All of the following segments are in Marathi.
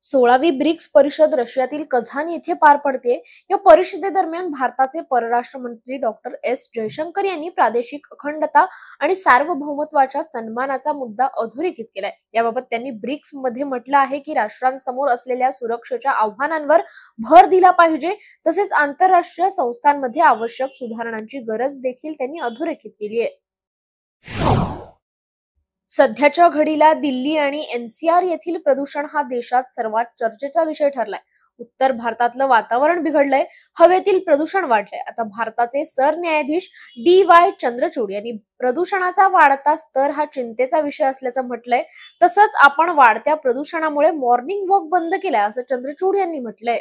16वी ब्रिक्स परिषद रशियातील कझान येथे पार पडते। या परिषदेदरम्यान भारताचे परराष्ट्र मंत्री डॉक्टर एस जयशंकर यांनी प्रादेशिक अखंडता आणि सार्वभौमत्वाच्या सन्मानाचा मुद्दा अधोरेखित केलाय। याबाबत त्यांनी ब्रिक्स मध्ये म्हटलं आहे की राष्ट्रांसमोर असलेल्या सुरक्षेच्या आव्हानांवर भर दिला पाहिजे, तसेच आंतरराष्ट्रीय संस्थांमध्ये आवश्यक सुधारणांची गरज देखील त्यांनी अधोरेखित केली आहे। सध्याच्या घडीला दिल्ली आणि एनसीआर येथील प्रदूषण हा देशात सर्वात चर्चेचा विषय ठरलाय। उत्तर भारतातलं वातावरण बिघडलंय, हवेतील प्रदूषण वाढलंय। आता भारताचे सरन्यायाधीश DY चंद्रचूड यांनी प्रदूषणाचा वाढता स्तर हा चिंतेचा विषय असल्याचं म्हटलंय। तसंच आपण वाढत्या प्रदूषणामुळे मॉर्निंग वॉक बंद केलाय असं चंद्रचूड यांनी म्हटलंय।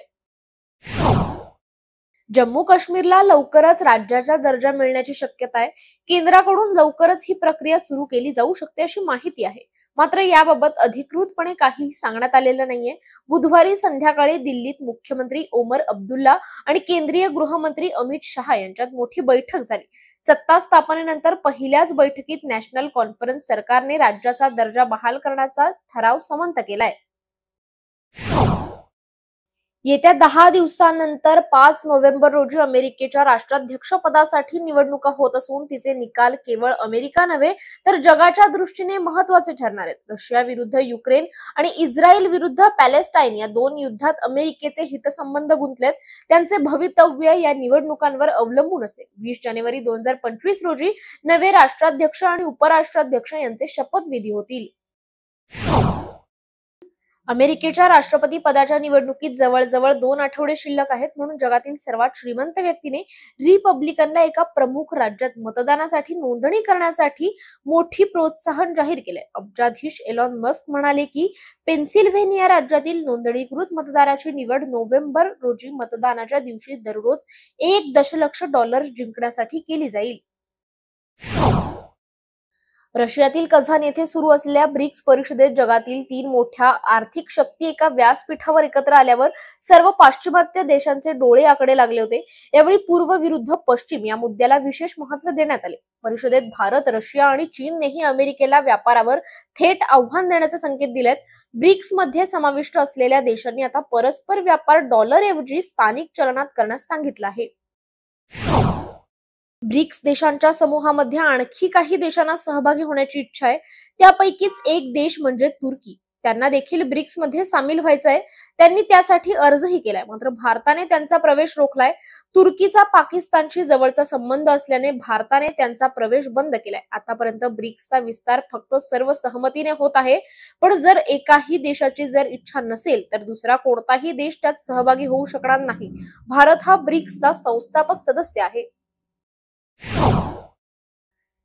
जम्मू काश्मीरला लवकरच राज्याचा दर्जा मिळण्याची शक्यता आहे। केंद्राकडून लवकरच ही प्रक्रिया सुरू केली जाऊ शकते अशी माहिती आहे। मात्र याबाबत अधिकृतपणे काहीही सांगण्यात आलेलं नाहीये। बुधवारी संध्याकाळी दिल्लीत मुख्यमंत्री ओमर अब्दुल्ला आणि केंद्रीय गृहमंत्री अमित शहा यांच्यात मोठी बैठक झाली। सत्ता स्थापनेनंतर पहिल्याच बैठकीत नॅशनल कॉन्फरन्स सरकारने राज्याचा दर्जा बहाल करण्याचा ठराव संमत केलाय। येत्या 10 दिवसांनंतर 5 नोव्हेंबर रोजी अमेरिकेच्या राष्ट्राध्यक्षपदासाठी निवडणुका होत असून तिचे निकाल केवळ अमेरिका नव्हे तर जगाच्या दृष्टीने महत्त्वाचे ठरणार आहेत। रशिया विरुद्ध युक्रेन आणि इस्रायल विरुद्ध पॅलेस्टाईन या दोन युद्धात अमेरिकेचे हितसंबंध गुंतलेत। त्यांचे भवितव्य या निवडणुकांवर अवलंबून असेल। 20 जानेवारी 2025 रोजी नवे राष्ट्राध्यक्ष आणि उपराष्ट्राध्यक्ष यांचे शपथविधी होतील। अमेरिकेच्या राष्ट्रपती पदाच्या निवडणुकीत जवळजवळ 2 आठवडे शिल्लक आहेत, म्हणून जगातील सर्वात श्रीमंत व्यक्तीने रिपब्लिकनला एका प्रमुख राज्यात मतदानासाठी नोंदणी करण्यासाठी मोठी प्रोत्साहन जाहीर केले। अब्जाधीश एलॉन मस्क म्हणाले की पेन्सिल्व्हेनिया राज्यातील नोंदणीकृत मतदाराची निवड नोव्हेंबर रोजी मतदानाच्या दिवशी दररोज $1 दशलक्ष जिंकण्यासाठी केली जाईल। रशियातील कझान येथे सुरू असलेल्या ब्रिक्स परिषदेत जगातील 3 मोठ्या आर्थिक शक्ती एका व्यासपीठावर एकत्र आल्यावर सर्व पाश्चिमात्य देशांचे डोळे आकडे लागले होते। यावेळी पूर्व विरुद्ध पश्चिम या मुद्द्याला विशेष महत्त्व देण्यात आले। परिषदेत भारत, रशिया आणि चीननेही अमेरिकेला व्यापारावर थेट आव्हान देण्याचे संकेत दिलेत। ब्रिक्स मध्ये समाविष्ट असलेल्या देशांनी आता परस्पर व्यापार डॉलरऐवजी स्थानिक चलनात करण्यास सांगितलं आहे। ब्रिक्स देशांच्या समूहामध्ये आणखी काही देशांना सहभागी होण्याची इच्छा आहे। त्यापैकीच एक देश म्हणजे तुर्की। त्यांना देखील ब्रिक्स मध्ये सामील व्हायचं आहे। त्यांनी त्यासाठी अर्जही केलाय, मात्र भारताने त्यांचा प्रवेश रोखलाय। तुर्कीचा पाकिस्तानशी जवळचा संबंध असल्याने भारताने त्यांचा प्रवेश बंद केलाय। आतापर्यंत ब्रिक्सचा विस्तार फक्त सर्व सहमतीने होत आहे, पण जर एकाही देशाची जर इच्छा नसेल तर दुसरा कोणताही देश त्यात सहभागी होऊ शकणार नाही। भारत हा ब्रिक्सचा संस्थापक सदस्य आहे।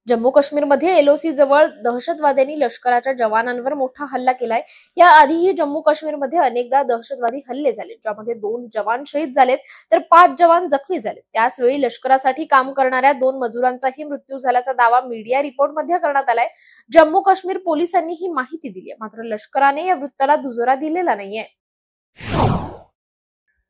जम्मू काश्मीरमध्ये LOC जवळ दहशतवाद्यांनी लष्कराच्या जवानांवर मोठा हल्ला केलाय। या आधीही जम्मू काश्मीरमध्ये अनेकदा दहशतवादी हल्ले झाले, ज्यामध्ये 2 जवान शहीद झालेत तर 5 जवान जखमी झाले। त्याच वेळी लष्करासाठी काम करणाऱ्या 2 मजुरांचाही मृत्यू झाल्याचा दावा मीडिया रिपोर्टमध्ये करण्यात आलाय। जम्मू काश्मीर पोलिसांनी ही माहिती दिली आहे, मात्र लष्कराने या वृत्ताला दुजोरा दिलेला नाहीये।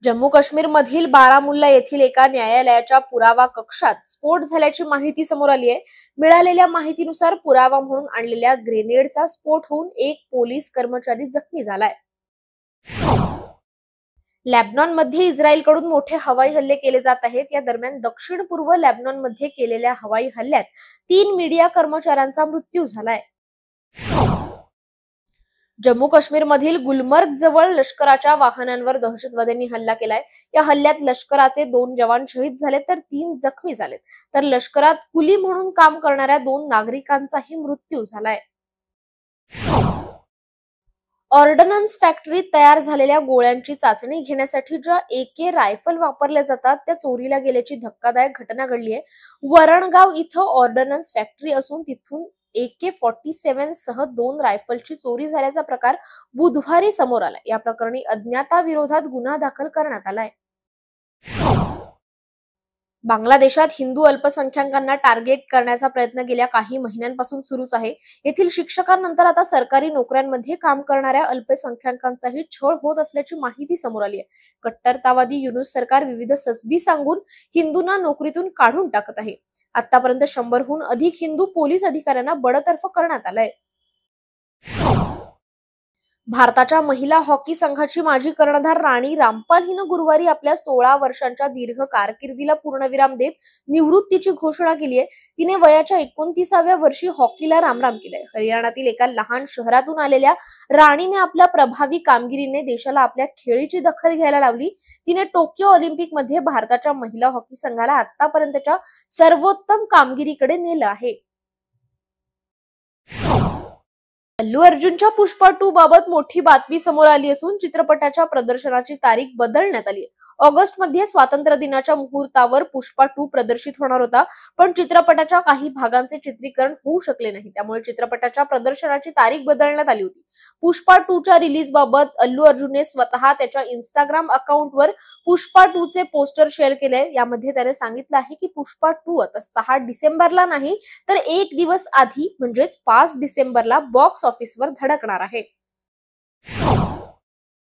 जम्मू काश्मीर मधील बारामुल्ला येथील एका न्यायालयाच्या पुरावा कक्षात स्फोट झाल्याची माहिती समोर आली आहे। मिळालेल्या माहितीनुसार पुरावा म्हणून आणलेल्या ग्रेनेडचा स्फोट होऊन एक पोलीस कर्मचारी जखमी झालाय। लेबनॉन मध्ये इस्रायलकडून मोठे हवाई हल्ले केले जात आहेत। या दरम्यान दक्षिण पूर्व लेबनॉन मध्ये केलेल्या हवाई हल्ल्यात 3 मीडिया कर्मचाऱ्यांचा मृत्यू झालाय। जम्मू काश्मीर मधील गुलमर्ग जवळ लष्कराच्या वाहनांवर दहशतवाद्यांनी हल्ला केलाय। या हल्ल्यात लष्कराचे 2 जवान शहीद झाले तर 3 जखमी झालेत, तर लष्करात कुली म्हणून काम करणाऱ्या 2 नागरिकांचाही मृत्यू झालाय। ऑर्डनन्स फॅक्टरीत तयार झालेल्या गोळ्यांची चाचणी घेण्यासाठी ज्या AK रायफल वापरल्या जातात त्या चोरीला गेल्याची धक्कादायक घटना घडली आहे। वरणगाव इथं ऑर्डनन्स फॅक्टरी असून तिथून AK-47 सह 2 रायफलची चोरी झाल्याचा प्रकार बुधवारी समोर आला। या प्रकरणी अज्ञाताविरोधात गुन्हा दाखल करण्यात आलाय। बांगलादेशात हिंदू अल्पसंख्याकांना टार्गेट करण्याचा प्रयत्न गेल्या काही महिन्यांपासून सुरूच आहे। येथील शिक्षकांनंतर आता सरकारी नोकऱ्यांमध्ये काम करणाऱ्या अल्पसंख्याकांचाही छळ होत असल्याची माहिती समोर आली आहे। कट्टरतावादी युनूस सरकार विविध ससबी सांगून हिंदूंना नोकरीतून काढून टाकत आहे। आतापर्यंत 100हून अधिक हिंदू पोलीस अधिकाऱ्यांना बडतर्फ करण्यात आलंय। भारताच्या महिला हॉकी संघाची माजी कर्णधार राणी रामपाल हिनं गुरुवारी आपल्या 16 वर्षांच्या दीर्घ कारकिर्दीला पूर्णविराम देत निवृत्तीची घोषणा केली आहे. तिने वयाच्या 29व्या वर्षी हॉकीला रामराम केलंय. हरियाणातील एका लहान शहरातून आलेल्या राणीने आपल्या प्रभावी कामगिरीने देशाला आपल्या खेळीची दखल घ्यायला लावली. तिने टोकियो ऑलिम्पिक मध्ये भारताच्या महिला हॉकी संघाला आतापर्यंतच्या सर्वोत्तम कामगिरीकडे नेलं आहे. अल्लू अर्जुनच्या पुष्पा 2 बाबत मोठी बातमी समोर आली असून चित्रपटाच्या प्रदर्शनाची तारीख बदलण्यात आली आहे. ऑगस्ट मध्ये स्वातंत्र्य दिनाच्या मुहूर्तावर पुष्पा 2 प्रदर्शित होणार होता, पण चित्रपटाच्या काही भागांचे चित्रीकरण होऊ शकले नाही. त्यामुळे चित्रपटाच्या प्रदर्शनाची तारीख बदलण्यात आली होती. पुष्पा 2 च्या रिलीज बाबत अल्लू अर्जुनने स्वतः त्याच्या इंस्टाग्राम अकाउंटवर पुष्पा 2 चे पोस्टर शेअर केले. यामध्ये त्याने सांगितलं आहे की पुष्पा 2 आता 6 डिसेंबरला नाही तर एक दिवस आधी म्हणजेच 5 डिसेंबरला बॉक्स ऑफिसवर धडकणार आहे.